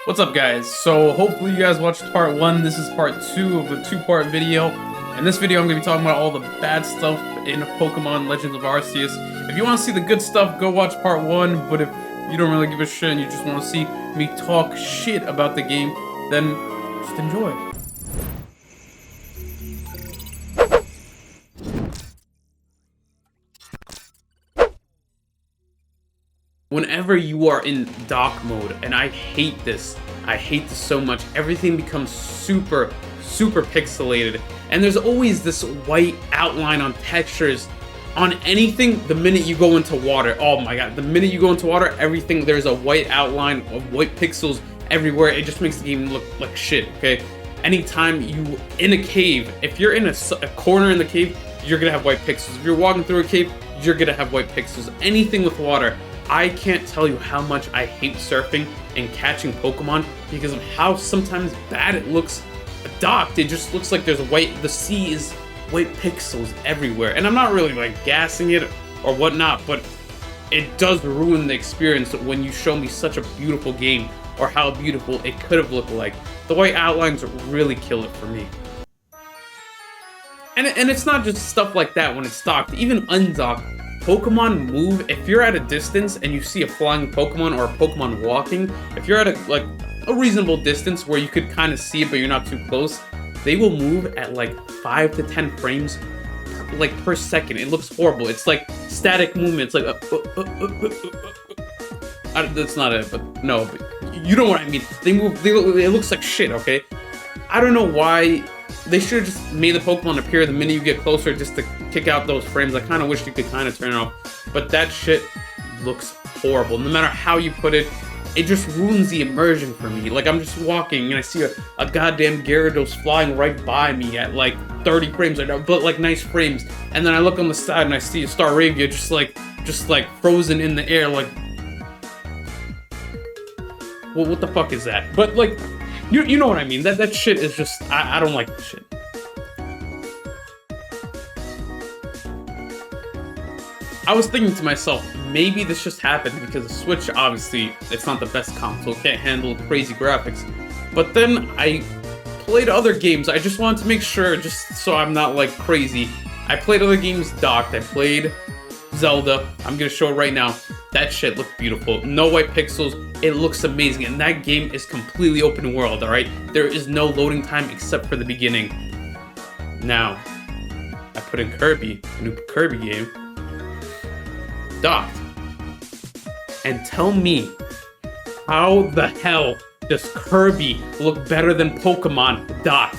What's up, guys? So hopefully you guys watched part 1. This is part 2 of a 2-part video. In this video I'm going to be talking about all the bad stuff in Pokemon Legends of Arceus. If you want to see the good stuff, go watch part 1, but if you don't really give a shit and you just want to see me talk shit about the game, then just enjoy. Whenever you are in dock mode, and I hate this so much, everything becomes super pixelated, and there's always this white outline on textures on anything the minute you go into water. Oh my god, the minute you go into water, everything, there's a white outline of white pixels everywhere. It just makes the game look like shit, okay? Anytime you in a cave, if you're in a corner in the cave, you're gonna have white pixels. If you're walking through a cave, you're gonna have white pixels. Anything with water. I can't tell you how much I hate surfing and catching Pokemon because of how sometimes bad it looks docked. It just looks like there's the sea is white pixels everywhere. And I'm not really like gassing it or whatnot, but it does ruin the experience when you show me such a beautiful game or how beautiful it could have looked like. The white outlines really kill it for me. And it's not just stuff like that when it's docked, even undocked. Pokemon move. If you're at a distance and you see a flying Pokemon or a Pokemon walking, if you're at a reasonable distance where you could kind of see it but you're not too close, they will move at like 5 to 10 frames per second. It looks horrible. It's like static movement. It's like that's not it, but no, but you know what I mean. They move. It looks like shit. Okay, I don't know why. They should have just made the Pokemon appear the minute you get closer just to kick out those frames. I kind of wish you could kind of turn it off. But that shit looks horrible. No matter how you put it, it just ruins the immersion for me. Like, I'm just walking and I see a goddamn Gyarados flying right by me at like 30 frames right now, but like nice frames. And then I look on the side and I see a Staravia just like frozen in the air. Like, well, what the fuck is that? But like, you know what I mean. That shit is just, I don't like this shit. I was thinking to myself, maybe this just happened because the Switch, obviously, it's not the best console, can't handle crazy graphics. But then I played other games. I just wanted to make sure, just so I'm not like crazy. I played other games docked. I played Zelda. I'm gonna show it right now. That shit looked beautiful. No white pixels. It looks amazing. And that game is completely open world, alright? There is no loading time except for the beginning. Now, I put in Kirby, a new Kirby game. Docked. And tell me, how the hell does Kirby look better than Pokemon docked?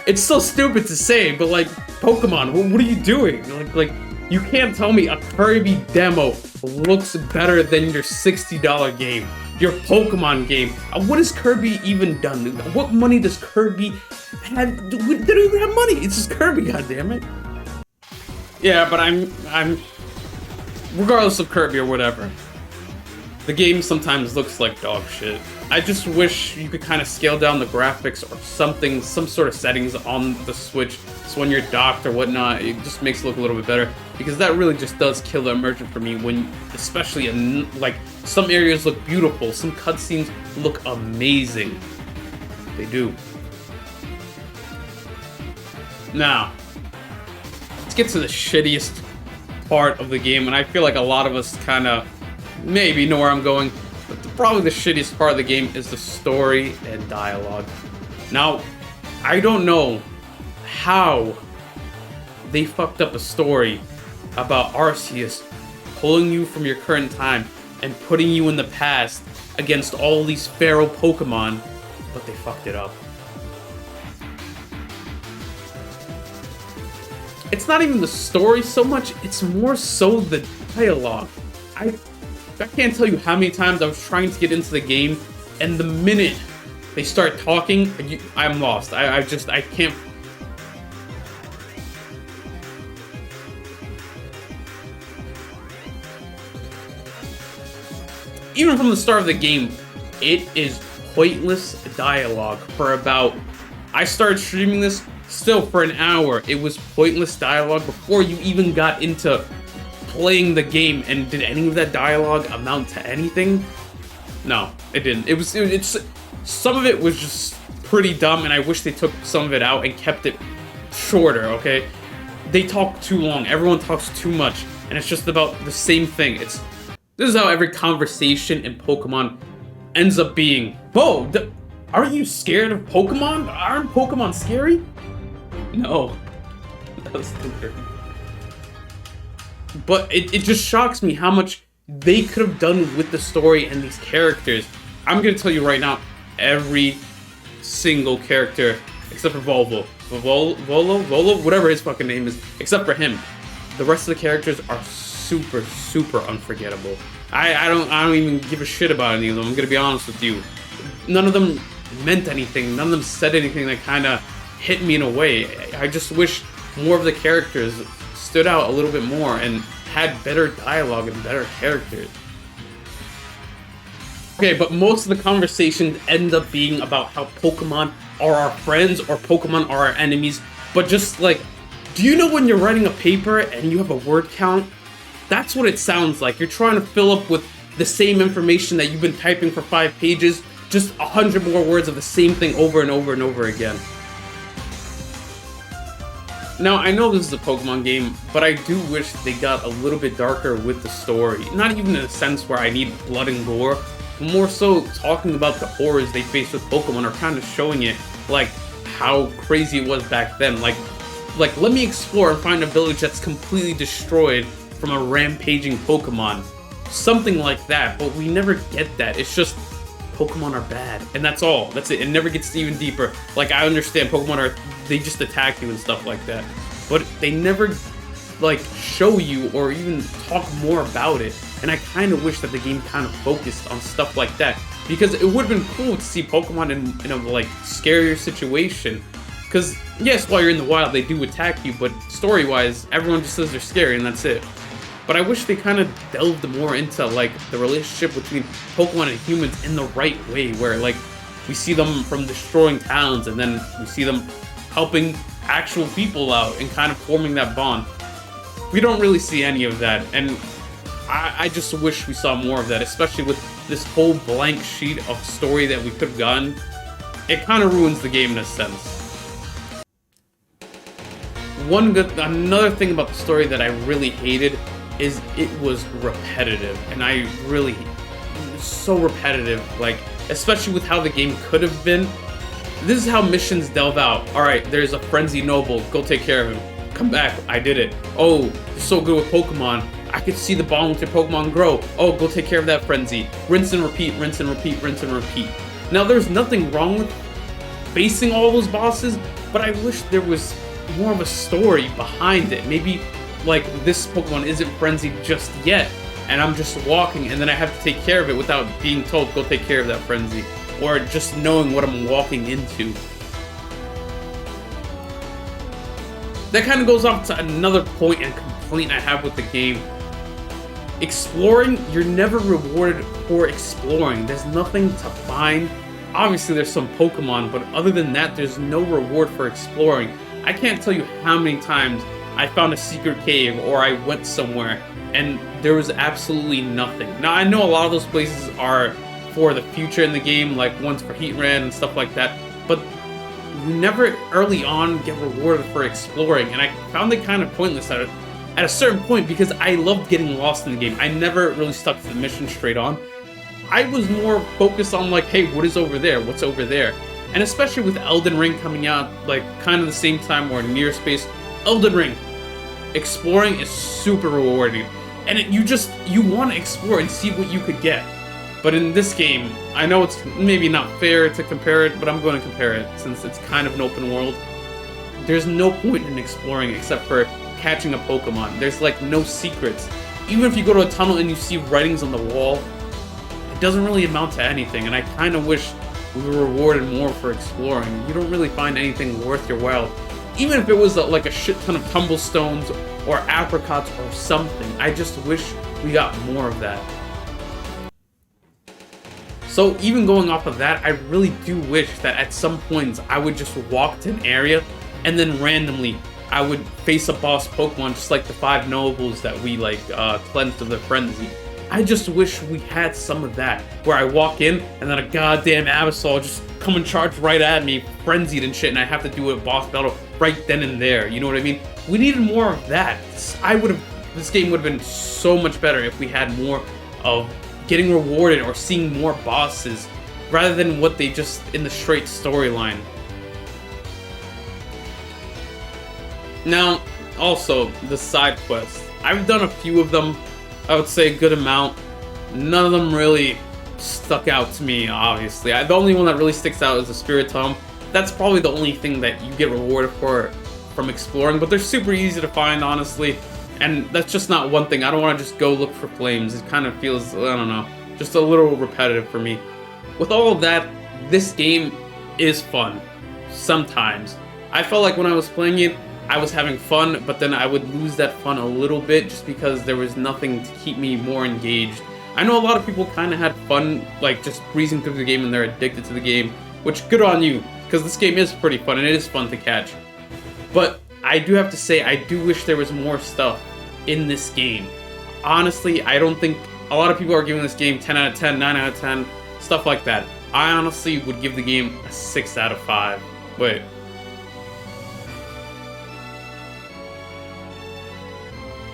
It's so stupid to say, but like, Pokemon, what are you doing? Like, you can't tell me a Kirby demo looks better than your $60 game, your Pokemon game. What has Kirby even done? What money does Kirby have? They don't even have money. It's just Kirby, goddammit. Yeah, but I'm regardless of Kirby or whatever, the game sometimes looks like dog shit. I just wish you could kind of scale down the graphics or something, some sort of settings on the Switch, so when you're docked or whatnot, it just makes it look a little bit better, because that really just does kill the immersion for me when, especially in, like, some areas look beautiful, some cutscenes look amazing. They do. Now, let's get to the shittiest part of the game, and I feel like a lot of us kind of maybe know where I'm going. But probably the shittiest part of the game is the story and dialogue. Now, I don't know how they fucked up a story about Arceus pulling you from your current time and putting you in the past against all these feral Pokemon, but they fucked it up. It's not even the story so much, it's more so the dialogue. I can't tell you how many times I was trying to get into the game, and the minute they start talking, I'm lost. I can't. Even from the start of the game, it is pointless dialogue for about, I started streaming this, still for an hour, it was pointless dialogue before you even got into playing the game. And did any of that dialogue amount to anything? No, it didn't. It's some of it was just pretty dumb, and I wish they took some of it out and kept it shorter, okay? They talk too long. Everyone talks too much, and it's just about the same thing. This is how every conversation in Pokemon ends up being. Whoa, aren't you scared of Pokemon? Aren't Pokemon scary? No. That was stupid. But it just shocks me how much they could have done with the story and these characters. I'm gonna tell you right now, every single character except for Volo, whatever his fucking name is, except for him, the rest of the characters are super unforgettable. I don't even give a shit about any of them. I'm gonna be honest with you. None of them meant anything. None of them said anything that kind of hit me in a way. I just wish more of the characters stood out a little bit more and had better dialogue and better characters. Okay, but most of the conversations end up being about how Pokemon are our friends or Pokemon are our enemies. But just like, do you know when you're writing a paper and you have a word count? That's what it sounds like. You're trying to fill up with the same information that you've been typing for 5 pages, just 100 more words of the same thing over and over and over again. Now, I know this is a Pokemon game, but I do wish they got a little bit darker with the story. Not even in a sense where I need blood and gore, but more so talking about the horrors they face with Pokemon, or kind of showing it, like, how crazy it was back then. Like, let me explore and find a village that's completely destroyed from a rampaging Pokemon. Something like that, but we never get that. It's just, Pokemon are bad, and that's all. That's it. It never gets even deeper. Like, I understand Pokemon they just attack you and stuff like that, but they never, like, show you or even talk more about it. And I kind of wish that the game kind of focused on stuff like that, because it would have been cool to see Pokemon in a, like, scarier situation. Because, yes, while you're in the wild, they do attack you, but story-wise, everyone just says they're scary, and that's it. But I wish they kind of delved more into, like, the relationship between Pokemon and humans in the right way, where, like, we see them from destroying towns, and then we see them helping actual people out and kind of forming that bond. We don't really see any of that, and I just wish we saw more of that, especially with this whole blank sheet of story that we could have gotten. It kind of ruins the game in a sense. Another thing about the story that I really hated is it was repetitive, and it was so repetitive, like, especially with how the game could have been. This is how missions delve out. Alright, there's a frenzy noble, go take care of him. Come back, I did it. Oh, you're so good with Pokemon. I could see the bond with your Pokemon grow. Oh, go take care of that frenzy. Rinse and repeat, rinse and repeat, rinse and repeat. Now, there's nothing wrong with facing all those bosses, but I wish there was more of a story behind it. Maybe, like, this Pokemon isn't frenzied just yet, and I'm just walking, and then I have to take care of it without being told, go take care of that frenzy. Or just knowing what I'm walking into. That kind of goes off to another point and complaint I have with the game. Exploring, you're never rewarded for exploring. There's nothing to find. Obviously, there's some Pokemon, but other than that, there's no reward for exploring. I can't tell you how many times I found a secret cave or I went somewhere and there was absolutely nothing. Now, I know a lot of those places are for the future in the game, like ones for Heatran and stuff like that, but we never early on get rewarded for exploring, and I found it kind of pointless at a certain point, because I loved getting lost in the game. I never really stuck to the mission straight on. I was more focused on, like, hey, what is over there? What's over there? And especially with Elden Ring coming out, like, kind of the same time or near space, Elden Ring, exploring is super rewarding. And you want to explore and see what you could get. But in this game, I know it's maybe not fair to compare it, but I'm going to compare it since it's kind of an open world. There's no point in exploring except for catching a Pokemon. There's, like, no secrets. Even if you go to a tunnel and you see writings on the wall, it doesn't really amount to anything, and I kind of wish we were rewarded more for exploring. You don't really find anything worth your while. Even if it was like a shit ton of tumblestones or apricots or something, I just wish we got more of that. So even going off of that, I really do wish that at some points I would just walk to an area and then randomly I would face a boss Pokemon, just like the 5 nobles that we, like, cleansed of their frenzy. I just wish we had some of that, where I walk in and then a goddamn Absol just come and charge right at me, frenzied and shit, and I have to do a boss battle right then and there. You know what I mean? We needed more of that. This game would have been so much better if we had more of getting rewarded or seeing more bosses rather than what they just in the straight storyline. Now, also, the side quests. I've done a few of them, I would say a good amount. None of them really stuck out to me, obviously. The only one that really sticks out is the Spirit Tome. That's probably the only thing that you get rewarded for from exploring, but they're super easy to find, honestly. And that's just not one thing. I don't want to just go look for flames. It kind of feels, I don't know, just a little repetitive for me. With all of that, this game is fun. Sometimes. I felt like when I was playing it, I was having fun, but then I would lose that fun a little bit just because there was nothing to keep me more engaged. I know a lot of people kind of had fun, like just breezing through the game and they're addicted to the game, which good on you, because this game is pretty fun and it is fun to catch. But I do have to say, I do wish there was more stuff in this game. Honestly, I don't think a lot of people are giving this game 10 out of 10, 9 out of 10, stuff like that. I honestly would give the game a 6 out of 5. Wait.